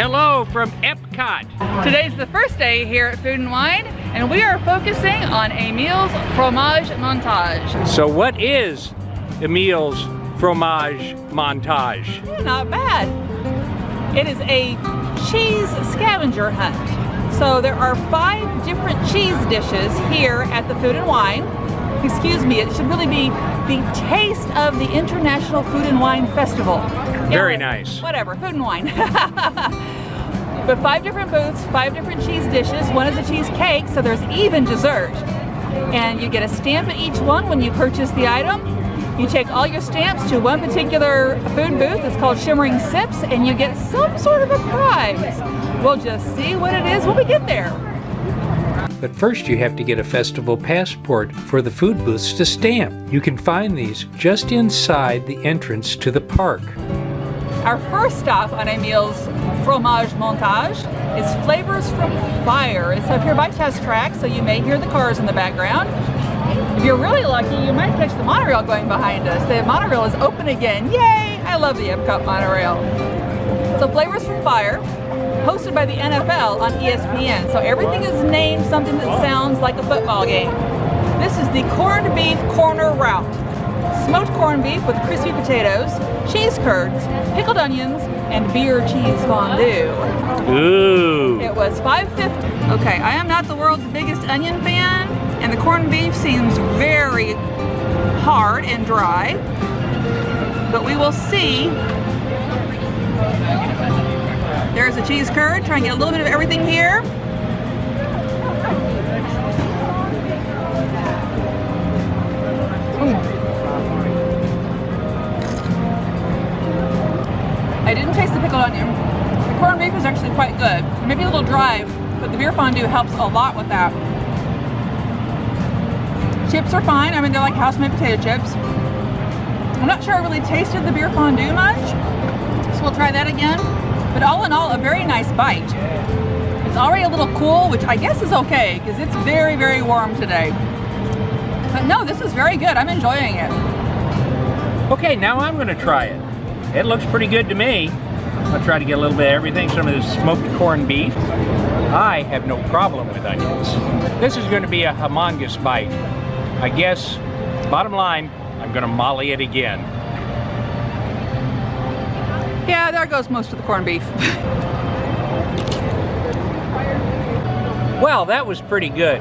Hello from Epcot. Today's the first day here at Food & Wine, and we are focusing on Emile'S Fromage Montage. So what is Emile'S Fromage Montage? Not bad. It is a cheese scavenger hunt. So there are 5 different cheese dishes here at the Food & Wine. Excuse me, it should really be the taste of the International Food & Wine Festival. Very nice. Whatever, Food & Wine. But 5 different booths, 5 different cheese dishes. One is a cheesecake, so there's even dessert. And you get a stamp at each one when you purchase the item. You take all your stamps to one particular food booth. It's called Shimmering Sips, and you get some sort of a prize. We'll just see what it is when we get there. But first you have to get a festival passport for the food booths to stamp. You can find these just inside the entrance to the park. Our first stop on Emile'S Fromage Montage is Flavors from Fire. It's up here by Test Track, so you may hear the cars in the background. If you're really lucky, you might catch the monorail going behind us. The monorail is open again. Yay! I love the Epcot monorail. So Flavors from Fire, hosted by the NFL on ESPN. So everything is named something that sounds like a football game. This is the corned beef corner route. Smoked corned beef with crispy potatoes, cheese curds, pickled onions, and beer cheese fondue. Ooh. It was $5.50. Okay, I am not the world's biggest onion fan, and the corned beef seems very hard and dry. But we will see. There's a cheese curd. Try and get a little bit of everything here. I didn't taste the pickled onion. The corned beef is actually quite good. It may be a little dry, but the beer fondue helps a lot with that. Chips are fine. I mean, they're like house-made potato chips. I'm not sure I really tasted the beer fondue much, so we'll try that again. But all in all, a very nice bite. It's already a little cool, which I guess is okay, because it's very, very warm today. But no, this is very good. I'm enjoying it. Okay, now I'm gonna try it. It looks pretty good to me. I'll try to get a little bit of everything. Some of this smoked corned beef. I have no problem with onions. This is gonna be a humongous bite. I guess, bottom line, I'm gonna molly it again. Yeah, there goes most of the corned beef. Well, that was pretty good.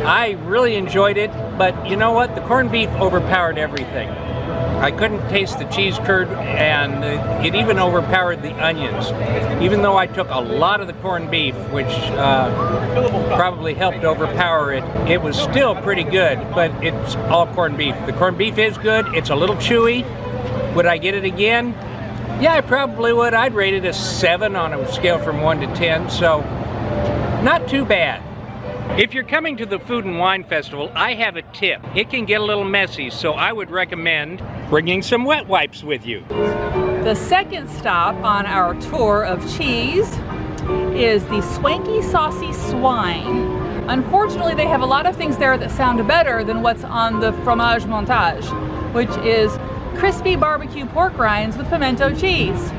I really enjoyed it, but you know what? The corned beef overpowered everything. I couldn't taste the cheese curd, and it even overpowered the onions. Even though I took a lot of the corned beef, which probably helped overpower it, it was still pretty good, but it's all corned beef. The corned beef is good. It's a little chewy. Would I get it again? Yeah, I probably would. I'd rate it a 7 on a scale from 1 to 10, so not too bad. If you're coming to the Food & Wine Festival, I have a tip. It can get a little messy, so I would recommend bringing some wet wipes with you. The second stop on our tour of cheese is the Swanky Saucy Swine. Unfortunately, they have a lot of things there that sound better than what's on the Fromage Montage, which is crispy barbecue pork rinds with pimento cheese.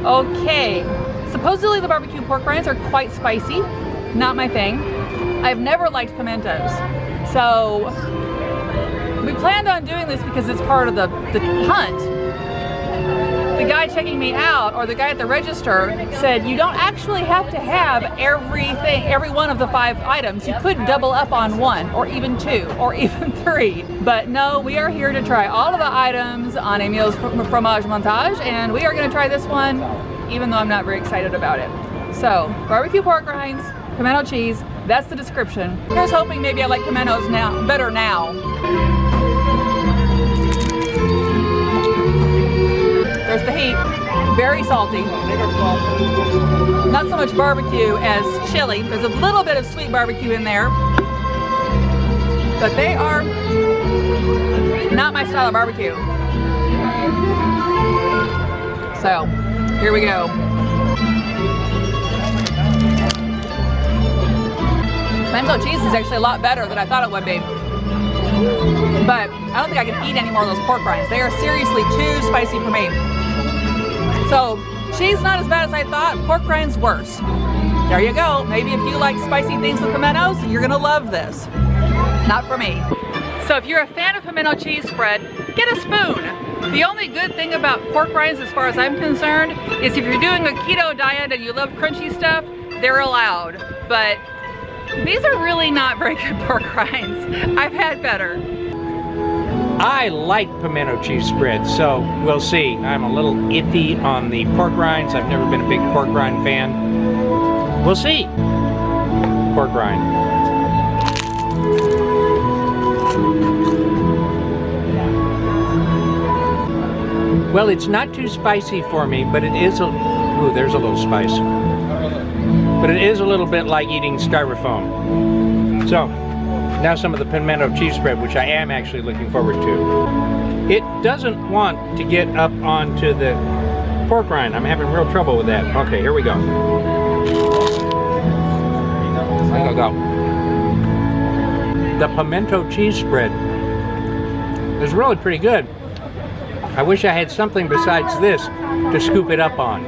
Okay, supposedly the barbecue pork rinds are quite spicy. Not my thing. I've never liked pimentos. So we planned on doing this because it's part of the hunt. The guy checking me out, or the guy at the register, said you don't actually have to have every one of the 5 items. You could double up on 1, or even 2, or even 3. But no, we are here to try all of the items on Emile'S Fromage Montage, and we are going to try this one, even though I'm not very excited about it. So, barbecue pork rinds, pimento cheese, that's the description. Here's hoping maybe I like pimentos better now. There's the heat, very salty. Not so much barbecue as chili. There's a little bit of sweet barbecue in there. But they are not my style of barbecue. So, here we go. Pimento cheese is actually a lot better than I thought it would be. But I don't think I can eat any more of those pork rinds. They are seriously too spicy for me. So cheese not as bad as I thought, pork rinds worse. There you go. Maybe if you like spicy things with pimentos, you're gonna love this. Not for me. So if you're a fan of pimento cheese spread, get a spoon. The only good thing about pork rinds, as far as I'm concerned, is if you're doing a keto diet and you love crunchy stuff, they're allowed. But these are really not very good pork rinds. I've had better. I like pimento cheese spread, so we'll see. I'm a little iffy on the pork rinds. I've never been a big pork rind fan. We'll see. Pork rind. Well, it's not too spicy for me, but it is ooh, there's a little spice. But it is a little bit like eating styrofoam. So, now some of the pimento cheese spread, which I am actually looking forward to. It doesn't want to get up onto the pork rind. I'm having real trouble with that. Okay, here we go. There we go. The pimento cheese spread is really pretty good. I wish I had something besides this to scoop it up on.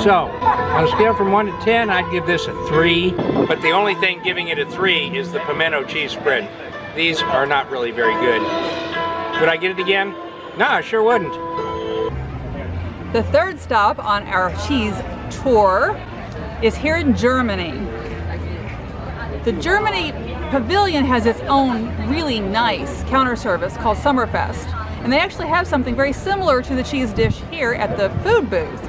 So, on a scale from 1 to 10, I'd give this a 3, but the only thing giving it a 3 is the pimento cheese spread. These are not really very good. Would I get it again? No, I sure wouldn't. The third stop on our cheese tour is here in Germany. The Germany pavilion has its own really nice counter service called Summerfest. And they actually have something very similar to the cheese dish here at the food booth.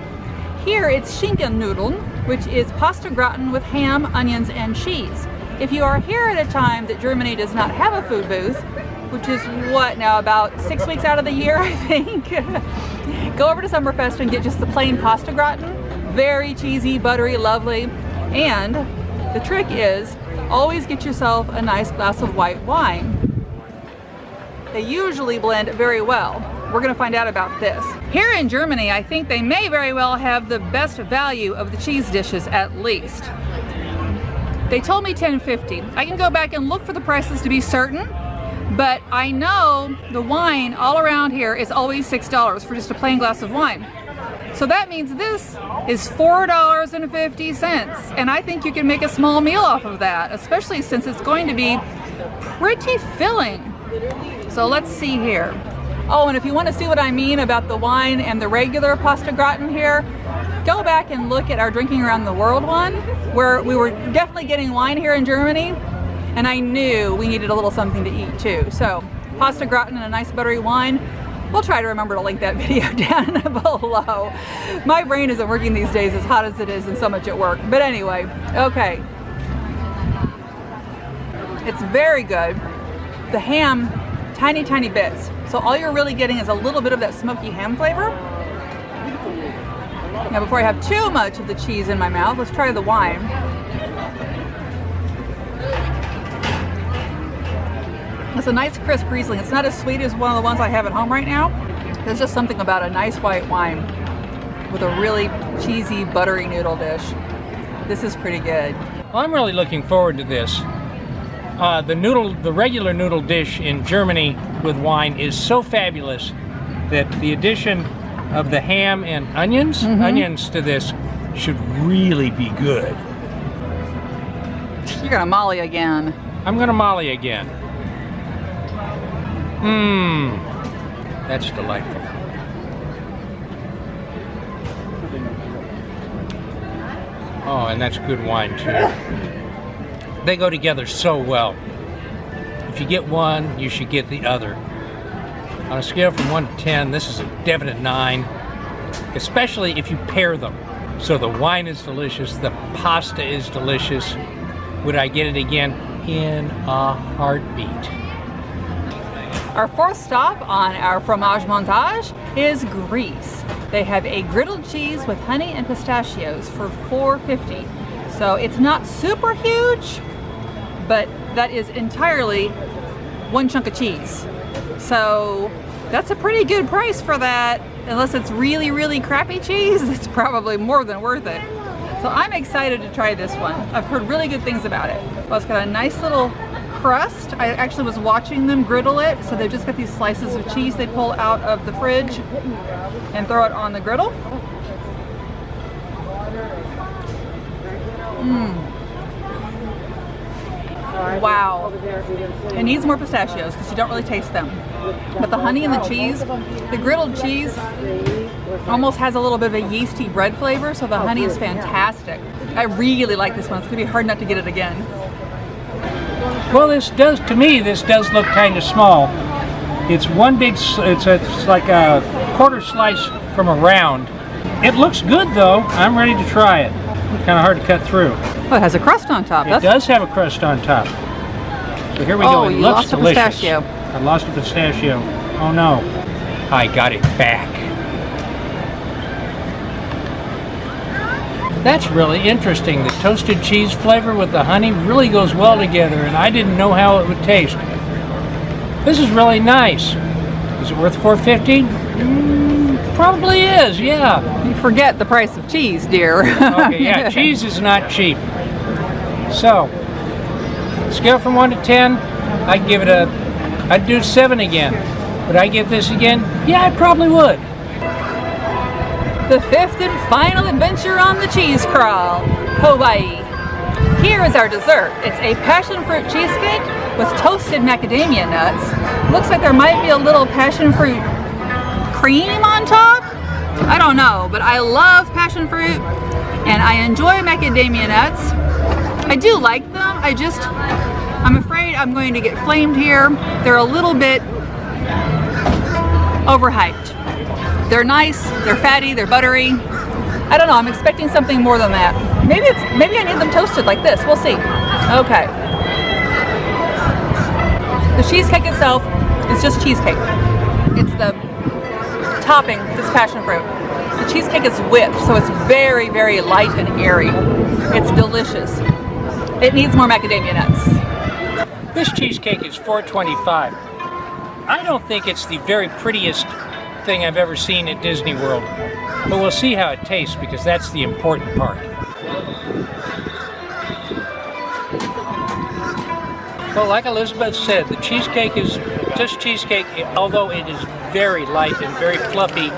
Here it's Schinkennudeln, which is pasta gratin with ham, onions, and cheese. If you are here at a time that Germany does not have a food booth, which is what now, about 6 weeks out of the year, I think, go over to Summerfest and get just the plain pasta gratin. Very cheesy, buttery, lovely. And the trick is always get yourself a nice glass of white wine. They usually blend very well. We're gonna find out about this. Here in Germany, I think they may very well have the best value of the cheese dishes, at least. They told me $10.50. I can go back and look for the prices to be certain, but I know the wine all around here is always $6 for just a plain glass of wine. So that means this is $4.50, and I think you can make a small meal off of that, especially since it's going to be pretty filling. So let's see here. Oh, and if you want to see what I mean about the wine and the regular pasta gratin here, go back and look at our Drinking Around the World one, where we were definitely getting wine here in Germany, and I knew we needed a little something to eat too. So pasta gratin and a nice buttery wine. We'll try to remember to link that video down below. My brain isn't working these days as hot as it is and so much at work. But anyway, okay. It's very good. The ham, tiny, tiny bits. So all you're really getting is a little bit of that smoky ham flavor. Now before I have too much of the cheese in my mouth, let's try the wine. It's a nice crisp Riesling. It's not as sweet as one of the ones I have at home right now. There's just something about a nice white wine with a really cheesy, buttery noodle dish. This is pretty good. Well, I'm really looking forward to this. The regular noodle dish in Germany with wine is so fabulous that the addition of the ham and onions to this should really be good. You're gonna Molly again. I'm gonna Molly again. That's delightful. Oh, and that's good wine too. They go together so well. If you get one, you should get the other. On a scale from 1 to 10, this is a definite 9, especially if you pair them. So the wine is delicious, the pasta is delicious. Would I get it again? In a heartbeat. Our fourth stop on our Fromage Montage is Greece. They have a griddled cheese with honey and pistachios for $4.50. So it's not super huge, but that is entirely one chunk of cheese. So that's a pretty good price for that. Unless it's really, really crappy cheese, it's probably more than worth it. So I'm excited to try this one. I've heard really good things about it. Well, it's got a nice little crust. I actually was watching them griddle it. So they've just got these slices of cheese they pull out of the fridge and throw it on the griddle. Wow. It needs more pistachios because you don't really taste them. But the honey and the cheese, the griddled cheese almost has a little bit of a yeasty bread flavor, so the honey is fantastic. I really like this one. It's going to be hard not to get it again. Well, to me, this does look kind of small. It's one big, it's like a quarter slice from a round. It looks good though. I'm ready to try it. Kind of hard to cut through. Oh, it has a crust on top. It does have a crust on top. So here we go. It looks delicious. A pistachio. I lost a pistachio. Oh no. I got it back. That's really interesting. The toasted cheese flavor with the honey really goes well together, and I didn't know how it would taste. This is really nice. Is it worth $4.50? Probably is, yeah. You forget the price of cheese, dear. Okay, yeah, cheese is not cheap. So, scale from 1 to 10, I'd give it I'd do 7 again. Would I get this again? Yeah, I probably would. The 5th and final adventure on the cheese crawl, Hawaii. Here is our dessert. It's a passion fruit cheesecake with toasted macadamia nuts. Looks like there might be a little passion fruit cream on top. I don't know, but I love passion fruit and I enjoy macadamia nuts. I do like them. I'm afraid I'm going to get flamed here. They're a little bit overhyped. They're nice, they're fatty, they're buttery. I don't know, I'm expecting something more than that. Maybe I need them toasted like this, we'll see. Okay. The cheesecake itself is just cheesecake. It's the topping, this passion fruit. The cheesecake is whipped, so it's very, very light and airy. It's delicious. It needs more macadamia nuts. This cheesecake is $4.25. I don't think it's the very prettiest thing I've ever seen at Disney World, but we'll see how it tastes because that's the important part. Well, like Elizabeth said, the cheesecake is just cheesecake, although it is very light and very fluffy.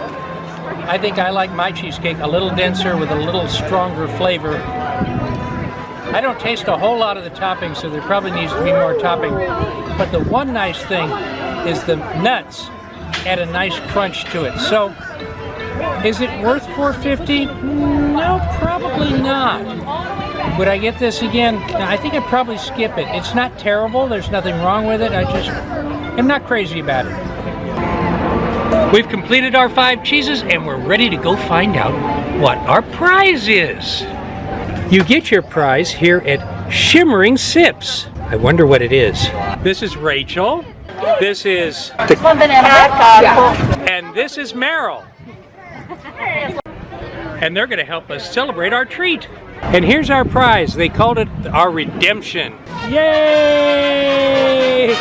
I think I like my cheesecake a little denser with a little stronger flavor. I don't taste a whole lot of the topping, so there probably needs to be more topping. But the one nice thing is the nuts add a nice crunch to it. So, is it worth $4.50? No, probably not. Would I get this again? I think I'd probably skip it. It's not terrible. There's nothing wrong with it. I'm not crazy about it. We've completed our 5 cheeses and we're ready to go find out what our prize is. You get your prize here at Shimmering Sips. I wonder what it is. This is Rachel. This is... And this is Meryl. And they're going to help us celebrate our treat. And here's our prize. They called it our redemption. Yay!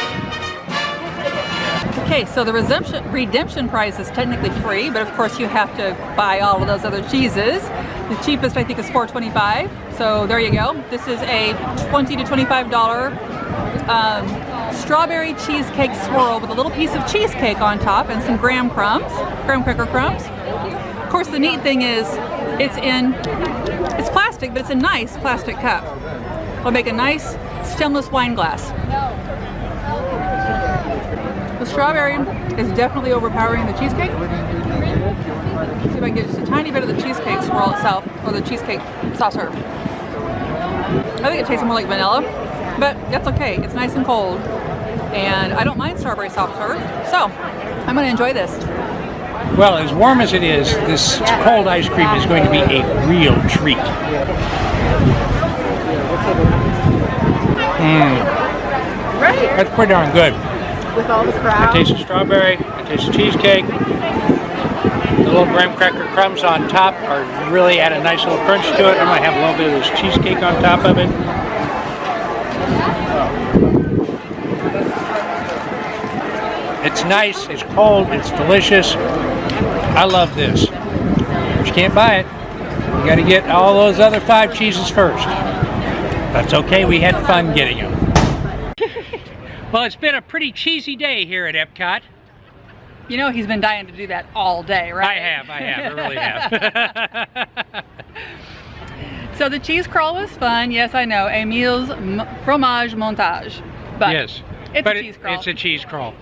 Okay, so the redemption prize is technically free, but of course you have to buy all of those other cheeses. The cheapest I think is $4.25. So there you go. This is a $20 to $25 strawberry cheesecake swirl with a little piece of cheesecake on top and some graham cracker crumbs. Of course, the neat thing is it's plastic, but it's a nice plastic cup. It'll make a nice stemless wine glass. The strawberry is definitely overpowering the cheesecake. See if I can get just a tiny bit of the cheesecake swirl itself, or the cheesecake soft serve. I think it tastes more like vanilla, but that's okay. It's nice and cold, and I don't mind strawberry soft serve, so I'm going to enjoy this. Well, as warm as it is, this cold ice cream is going to be a real treat. That's pretty darn good. With all the crowd. I taste the strawberry, I taste the cheesecake. The little graham cracker crumbs on top are really add a nice little crunch to it. I'm going to have a little bit of this cheesecake on top of it. It's nice, it's cold, it's delicious. I love this. But you can't buy it. You got to get all those other 5 cheeses first. That's okay, we had fun getting them. Well, it's been a pretty cheesy day here at Epcot. You know he's been dying to do that all day, right? I have, I really have. So the cheese crawl was fun. Yes, I know. Emile's Fromage Montage. But yes. It's a cheese crawl. It's a cheese crawl.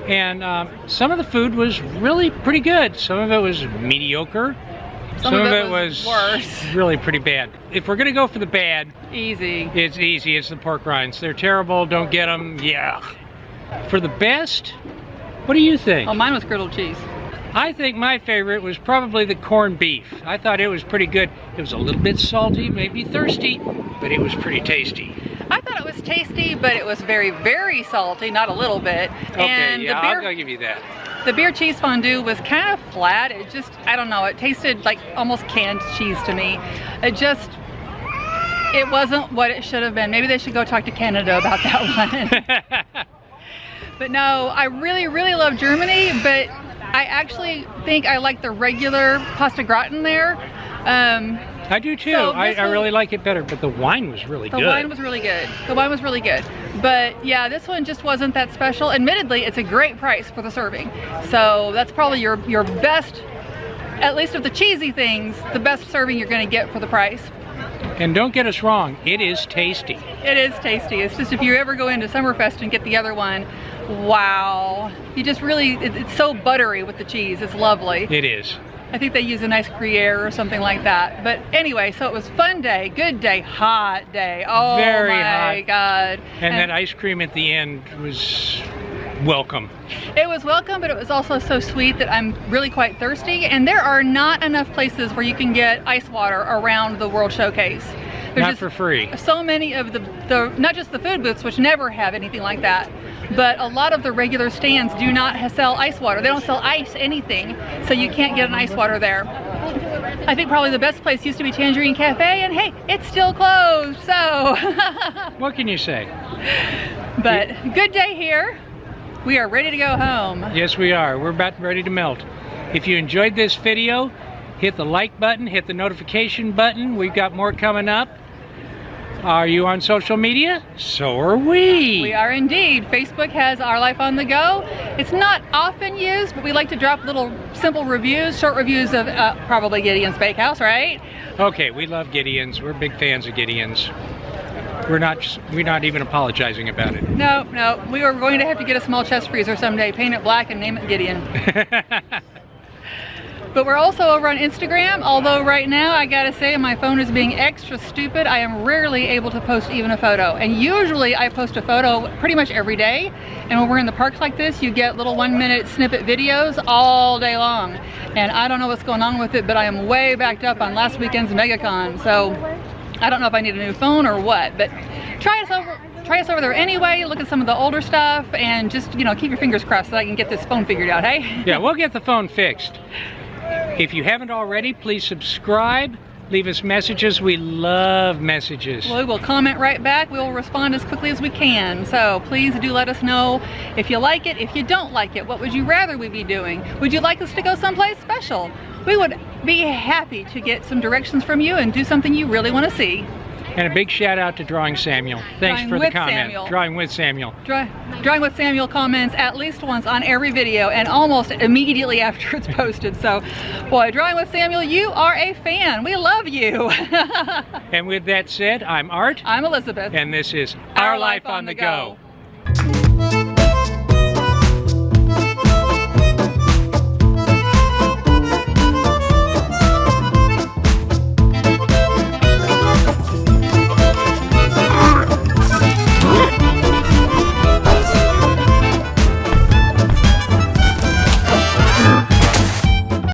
And some of the food was really pretty good. Some of it was mediocre. Some of it was worse. Really pretty bad. If we're going to go for the bad, Easy. it's easy. It's the pork rinds. They're terrible. Don't get them. Yeah. For the best, what do you think? Oh, mine was griddled cheese. I think my favorite was probably the corned beef. I thought it was pretty good. It was a little bit salty, maybe thirsty, but it was pretty tasty. I thought it was tasty, but it was very, very salty, not a little bit. Okay, and yeah, the beer, I'll give you that. The beer cheese fondue was kind of flat. It just, I don't know, it tasted like almost canned cheese to me. It wasn't what it should have been. Maybe they should go talk to Canada about that one. But no, I really, really love Germany, but I actually think I like the regular pasta gratin there. I do too. So I really like it better, but the wine was really good. The wine was really good. The wine was really good. But yeah, this one just wasn't that special. Admittedly, it's a great price for the serving. So that's probably your best, at least of the cheesy things, the best serving you're going to get for the price. And don't get us wrong, it is tasty. It is tasty. It's just if you ever go into Summerfest and get the other one, wow. You just really, it's so buttery with the cheese. It's lovely. It is. I think they use a nice Gruyere or something like that. But anyway, so it was fun day, good day, hot day. Oh Very my hot. God. And that ice cream at the end was welcome. It was welcome, but it was also so sweet that I'm really quite thirsty. And there are not enough places where you can get ice water around the World Showcase. There's Not just for free. So many of the not just the food booths, which never have anything like that, but a lot of the regular stands do not sell ice water. They don't sell ice anything, so you can't get an ice water there. I think probably the best place used to be Tangerine Cafe, and hey, it's still closed, so. What can you say? But good day here. We are ready to go home. Yes, we are. We're about ready to melt. If you enjoyed this video, hit the like button, hit the notification button. We've got more coming up. Are you on social media? So are we. We are indeed. Facebook has Our Life on the Go. It's not often used, but we like to drop little simple reviews, short reviews of probably Gideon's Bakehouse, right? Okay, we love Gideon's. We're big fans of Gideon's. We're not even apologizing about it. No, we are going to have to get a small chest freezer someday, paint it black and name it Gideon. But we're also over on Instagram, although right now I gotta say my phone is being extra stupid. I am rarely able to post even a photo. And usually I post a photo pretty much every day. And when we're in the parks like this, you get little 1-minute snippet videos all day long. And I don't know what's going on with it, but I am way backed up on last weekend's MegaCon. So I don't know if I need a new phone or what, but try us over there anyway, look at some of the older stuff, and just, you know, keep your fingers crossed so I can get this phone figured out, hey? Yeah, we'll get the phone fixed. If you haven't already, please subscribe, leave us messages. We love messages. We will comment right back. We will respond as quickly as we can. So please do let us know if you like it, if you don't like it. What would you rather we be doing? Would you like us to go someplace special? We would be happy to get some directions from you and do something you really want to see. And a big shout out to Drawing Samuel. Thanks for the comment. Drawing with Samuel. Drawing with Samuel comments at least once on every video and almost immediately after it's posted. So, boy, Drawing with Samuel, you are a fan. We love you. And with that said, I'm Art. I'm Elizabeth. And this is Our Life on the Go.